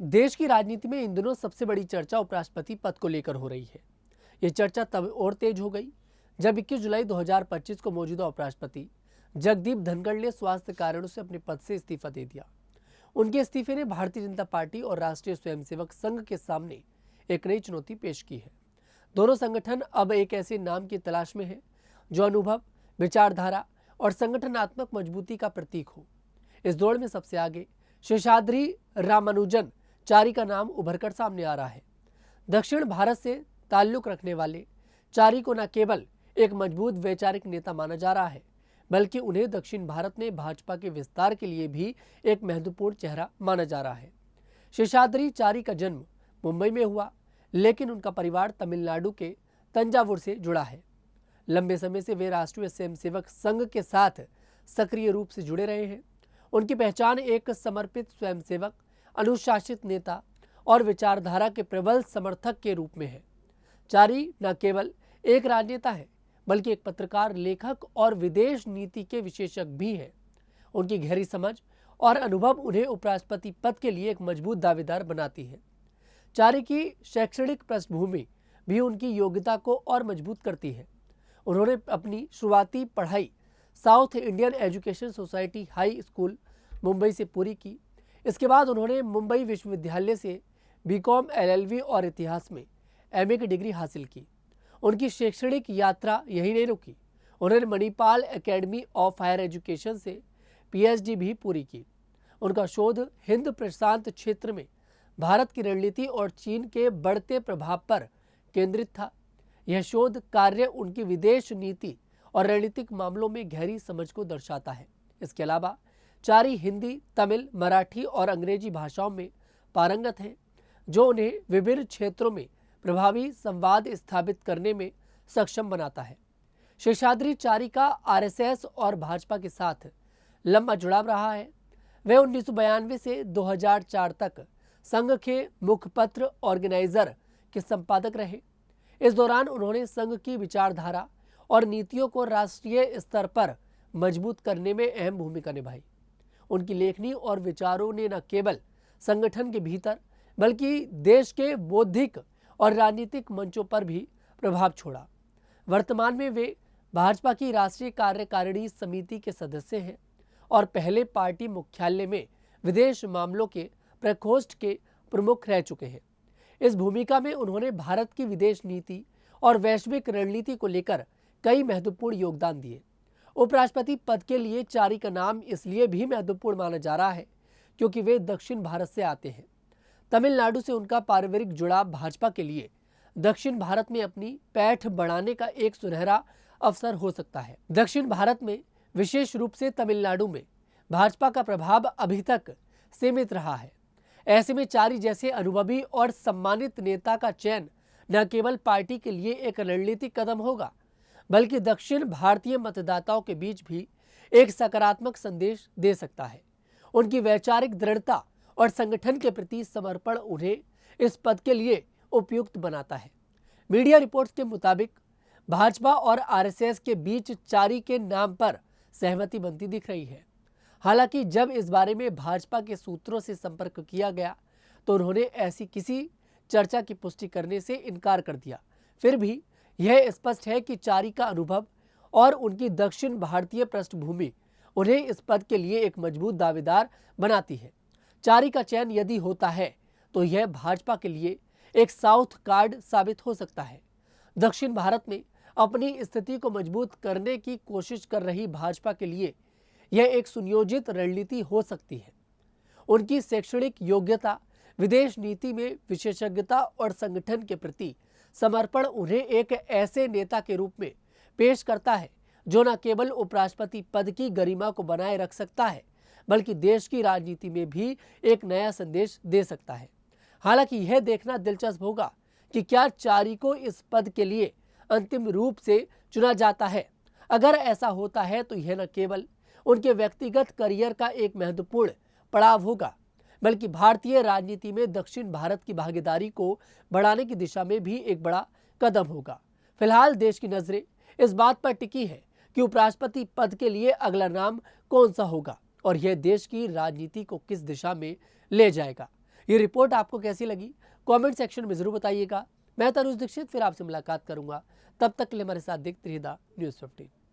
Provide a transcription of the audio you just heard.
देश की राजनीति में इन दिनों सबसे बड़ी चर्चा उपराष्ट्रपति पद को लेकर हो रही है। यह चर्चा तब और तेज हो गई जब 21 जुलाई 2025 को मौजूदा उपराष्ट्रपति जगदीप धनखड़ ने स्वास्थ्य कारणों से अपने पद से इस्तीफा दे दिया। उनके इस्तीफे ने भारतीय जनता पार्टी और राष्ट्रीय स्वयंसेवक संघ के सामने एक नई चुनौती पेश की है। दोनों संगठन अब एक ऐसे नाम की तलाश में है जो अनुभव, विचारधारा और संगठनात्मक मजबूती का प्रतीक हो। इस दौड़ में सबसे आगे शेषाद्री रामानुजन चारी का नाम उभरकर सामने आ रहा है। दक्षिण भारत से ताल्लुक रखने वाले चारी को न केवल एक मजबूत वैचारिक नेता माना जा रहा है, बल्कि उन्हें दक्षिण भारत में भाजपा के विस्तार के लिए भी एक महत्वपूर्ण चेहरा माना जा रहा है। शेषाद्री चारी का जन्म मुंबई में हुआ, लेकिन उनका परिवार तमिलनाडु के तंजावुर से जुड़ा है। लंबे समय से वे राष्ट्रीय स्वयंसेवक संघ के साथ सक्रिय रूप से जुड़े रहे हैं। उनकी पहचान एक समर्पित स्वयंसेवक, अनुशासित नेता और विचारधारा के प्रबल समर्थक के रूप में है। चारी न केवल एक राजनेता है, बल्कि एक पत्रकार, लेखक और विदेश नीति के विशेषज्ञ भी हैं। उनकी गहरी समझ और अनुभव उन्हें उपराष्ट्रपति पद के लिए एक मजबूत दावेदार बनाती है। चारी की शैक्षणिक पृष्ठभूमि भी उनकी योग्यता को और मजबूत करती है। उन्होंने अपनी शुरुआती पढ़ाई south Indian education society high school Mumbai से पूरी की। इसके बाद उन्होंने मुंबई विश्वविद्यालय से बीकॉम, एलएलबी और इतिहास में एमए की डिग्री हासिल की। उनकी शैक्षणिक यात्रा यही नहीं रुकी। उन्होंने Manipal academy of higher education से पीएचडी भी पूरी की। उनका शोध हिंद प्रशांत क्षेत्र में भारत की रणनीति और चीन के बढ़ते प्रभाव पर केंद्रित था। यह शोध कार्य उनकी विदेश नीति और रणनीतिक मामलों में गहरी समझ को दर्शाता है। इसके अलावा चारी हिंदी, तमिल, मराठी और अंग्रेजी भाषाओं में पारंगत हैं, जो उन्हें विभिन्न क्षेत्रों में प्रभावी संवाद स्थापित करने में सक्षम बनाता है। शेषाद्री चारी का आरएसएस और भाजपा के साथ लंबा जुड़ाव रहा है। वे 1992 से 2004 तक संघ के मुखपत्र ऑर्गेनाइजर के संपादक रहे। इस दौरान उन्होंने संघ की विचारधारा और नीतियों को राष्ट्रीय स्तर पर मजबूत करने में अहम भूमिका निभाई। उनकी लेखनी और विचारों ने न केवल संगठन के भीतर, बल्कि देश के बौद्धिक और राजनीतिक मंचों पर भी प्रभाव छोड़ा। वर्तमान में वे भाजपा की राष्ट्रीय कार्यकारिणी समिति के सदस्य हैं और पहले पार्टी मुख्यालय में विदेश मामलों के प्रकोष्ठ के प्रमुख रह चुके हैं। इस भूमिका में उन्होंने भारत की विदेश नीति और वैश्विक रणनीति को लेकर कई महत्वपूर्ण योगदान दिए। उपराष्ट्रपति पद के लिए चारी का नाम इसलिए भी महत्वपूर्ण माना जा रहा है क्योंकि वे दक्षिण भारत से आते हैं। तमिलनाडु से उनका पारिवारिक जुड़ाव भाजपा के लिए दक्षिण भारत में अपनी पैठ बढ़ाने का एक सुनहरा अवसर हो सकता है। दक्षिण भारत में, विशेष रूप से तमिलनाडु में, भाजपा का प्रभाव अभी तक सीमित रहा है। ऐसे में चारी जैसे अनुभवी और सम्मानित नेता का चयन न केवल पार्टी के लिए एक रणनीतिक कदम होगा, बल्कि दक्षिण भारतीय मतदाताओं के बीच भी एक सकारात्मक संदेश दे सकता है। उनकी वैचारिक दृढ़ता और संगठन के प्रति समर्पण उन्हें इस पद के लिए उपयुक्त बनाता है। मीडिया रिपोर्ट्स के मुताबिक भाजपा और आरएसएस के बीच चारी के नाम पर सहमति बनती दिख रही है। हालांकि जब इस बारे में भाजपा के सूत्रों से संपर्क किया गया तो उन्होंने ऐसी किसी चर्चा की पुष्टि करने से इनकार कर दिया। फिर भी यह स्पष्ट है कि चारी का अनुभव और उनकी दक्षिण भारतीय पृष्ठभूमि उन्हें इस पद के लिए एक मजबूत दावेदार बनाती है। चारी का चयन यदि होता है तो यह भाजपा के लिए एक साउथ कार्ड साबित हो सकता है। दक्षिण भारत में अपनी स्थिति को मजबूत करने की कोशिश कर रही भाजपा के लिए यह एक सुनियोजित रणनीति हो सकती है। उनकी शैक्षणिक योग्यता, विदेश नीति में विशेषज्ञता और संगठन के प्रति समर्पण उन्हें एक ऐसे नेता के रूप में पेश करता है जो न केवल उपराष्ट्रपति पद की गरिमा को बनाए रख सकता है, बल्कि देश की राजनीति में भी एक नया संदेश दे सकता है। हालांकि यह देखना दिलचस्प होगा कि क्या चारी को इस पद के लिए अंतिम रूप से चुना जाता है। अगर ऐसा होता है तो यह न केवल उनके व्यक्तिगत करियर का एक महत्वपूर्ण पड़ाव होगा, बल्कि भारतीय राजनीति में दक्षिण भारत की भागीदारी को बढ़ाने की दिशा में भी एक बड़ा कदम होगा। फिलहाल देश की नजरें इस बात पर टिकी है कि उपराष्ट्रपति पद के लिए अगला नाम कौन सा होगा और यह देश की राजनीति को किस दिशा में ले जाएगा। ये रिपोर्ट आपको कैसी लगी कमेंट सेक्शन में जरूर बताइएगा। मैं तनुज दीक्षित फिर आपसे मुलाकात करूंगा, तब तक के लिए हमारे साथ देखते रहिए न्यूज़ 15।